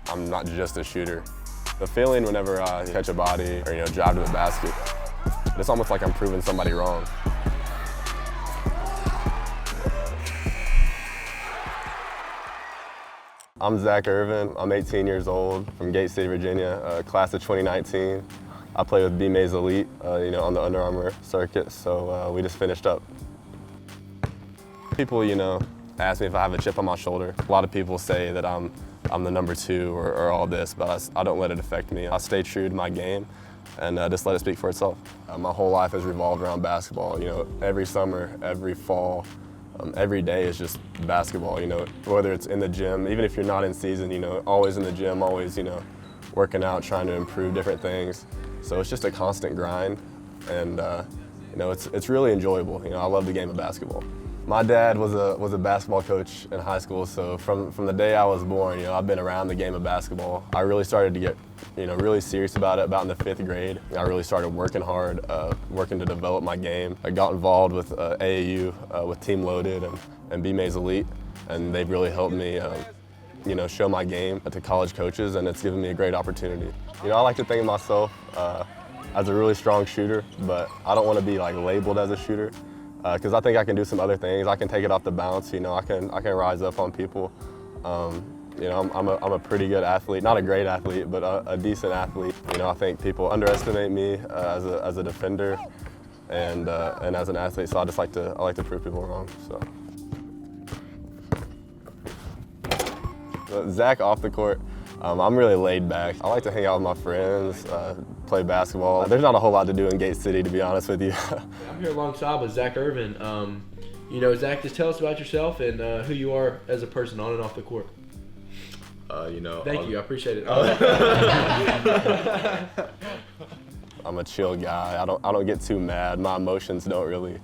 I'm not just a shooter. The feeling whenever I catch a body or drive to the basket, it's almost like I'm proving somebody wrong. I'm Zac Ervin. I'm 18 years old from Gate City, Virginia, class of 2019. I play with B-Mays Elite, on the Under Armour circuit, so we just finished up. People, ask me if I have a chip on my shoulder. A lot of people say that I'm the number 2 or all this, but I don't let it affect me. I stay true to my game and just let it speak for itself. My whole life has revolved around basketball. Every summer, every fall, every day is just basketball. Whether it's in the gym, even if you're not in season, always in the gym, always, working out, trying to improve different things. So it's just a constant grind, and it's really enjoyable. I love the game of basketball. My dad was a basketball coach in high school, so from the day I was born, I've been around the game of basketball. I really started to get, really serious about it about in the 5th grade. I really started working hard, working to develop my game. I got involved with AAU, with Team Loaded and B-Mays Elite, and they've really helped me, show my game to college coaches, and it's given me a great opportunity. I like to think of myself as a really strong shooter, but I don't want to be labeled as a shooter. Because I think I can do some other things. I can take it off the bounce. I can rise up on people. I'm a pretty good athlete, not a great athlete, but a decent athlete. I think people underestimate me as a defender and as an athlete. So I like to prove people wrong. So Zac off the court, I'm really laid back. I like to hang out with my friends, play basketball. There's not a whole lot to do in Gate City, to be honest with you. I'm here alongside with Zac Ervin. Zac, just tell us about yourself and who you are as a person on and off the court. Thank you, I appreciate it. I'm a chill guy. I don't get too mad. My emotions don't really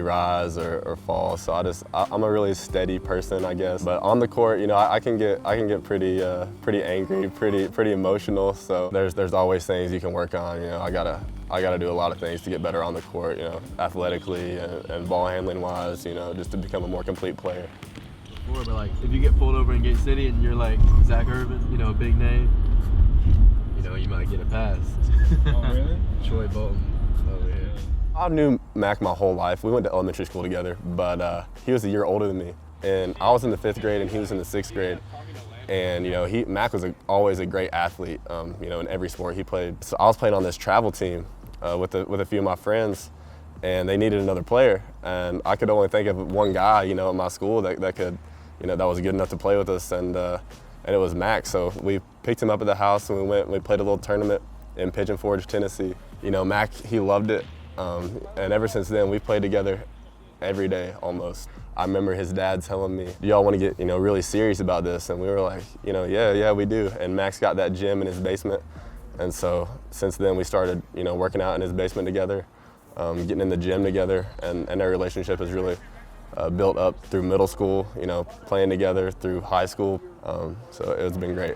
rise or fall. So I'm a really steady person, I guess. But on the court, I can get pretty angry, pretty emotional. So there's always things you can work on. I gotta do a lot of things to get better on the court. Athletically and ball handling wise. Just to become a more complete player. But if you get pulled over in Gate City and you're like Zac Ervin, a big name, you might get a pass. Oh really? Troy Bolton over here. I knew Mac my whole life. We went to elementary school together, but he was a year older than me. And I was in the 5th grade and he was in the 6th grade. And Mac was always a great athlete, in every sport he played. So I was playing on this travel team with a few of my friends, and they needed another player. And I could only think of one guy, at my school that was good enough to play with us, and it was Mac. So we picked him up at the house and we played a little tournament in Pigeon Forge, Tennessee. Mac, he loved it. And ever since then, we played together every day almost. I remember his dad telling me, do y'all want to get really serious about this? And we were like, yeah, we do. And Mac's got that gym in his basement. And so since then, we started working out in his basement together, getting in the gym together, and our relationship has really built up through middle school, playing together through high school. So it's been great.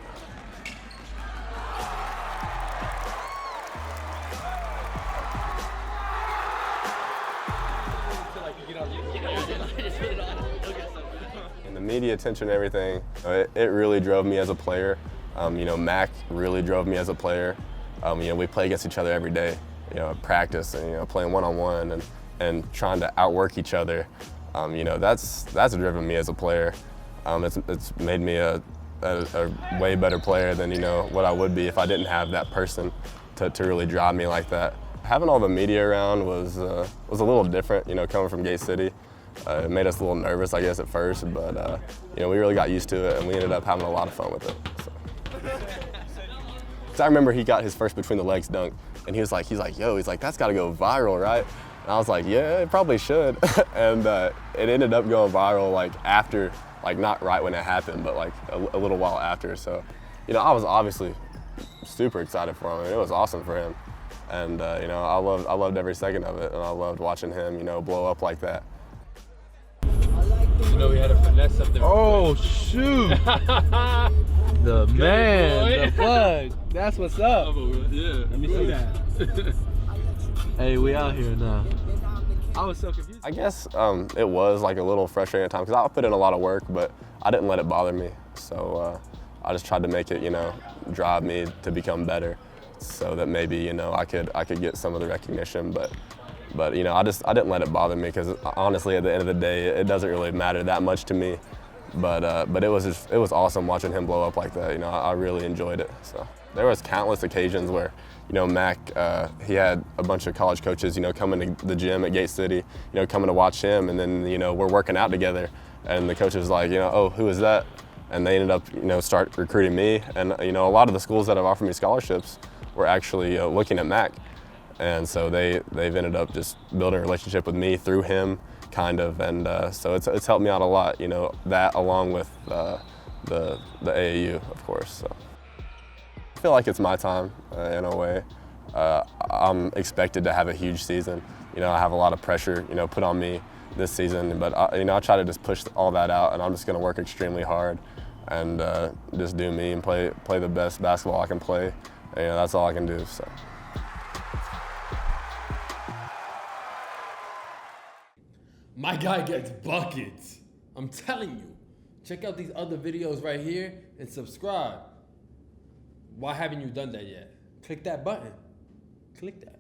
And the media attention and everything, it really drove me as a player. Mac really drove me as a player. We play against each other every day, at practice and playing one-on-one and trying to outwork each other. That's driven me as a player. It's made me a way better player than what I would be if I didn't have that person to really drive me like that. Having all the media around was a little different, coming from Gate City. It made us a little nervous, I guess, at first, but we really got used to it, and we ended up having a lot of fun with it. So I remember he got his first between the legs dunk, and he's like, that's got to go viral, right? And I was like, yeah, it probably should. And it ended up going viral after, not right when it happened, but a little while after. So, I was obviously super excited for him. It was awesome for him. And I loved every second of it, and I loved watching him, blow up like that. We had a finesse up there. Oh shoot! The man, the plug. That's what's up. Yeah. Let me see that. Hey, we out here now. I was so confused. I guess it was a little frustrating at times because I put in a lot of work, but I didn't let it bother me. So I just tried to make it, drive me to become better, so that maybe, I could get some of the recognition. But I didn't let it bother me, because honestly, at the end of the day, it doesn't really matter that much to me. But it was awesome watching him blow up like that. I really enjoyed it. So there was countless occasions where, Mac, he had a bunch of college coaches, coming to the gym at Gate City, coming to watch him, and then, we're working out together, and the coach was like, oh, who is that? And they ended up, start recruiting me, and a lot of the schools that have offered me scholarships were actually looking at Mac, and so they've ended up just building a relationship with me through him, kind of, and so it's helped me out a lot, that along with the AAU, of course. So I feel like it's my time in a way. I'm expected to have a huge season. I have a lot of pressure, put on me this season, but I try to just push all that out, and I'm just going to work extremely hard and just do me and play the best basketball I can play. And, that's all I can do. So. My guy gets buckets. I'm telling you. Check out these other videos right here and subscribe. Why haven't you done that yet? Click that button. Click that.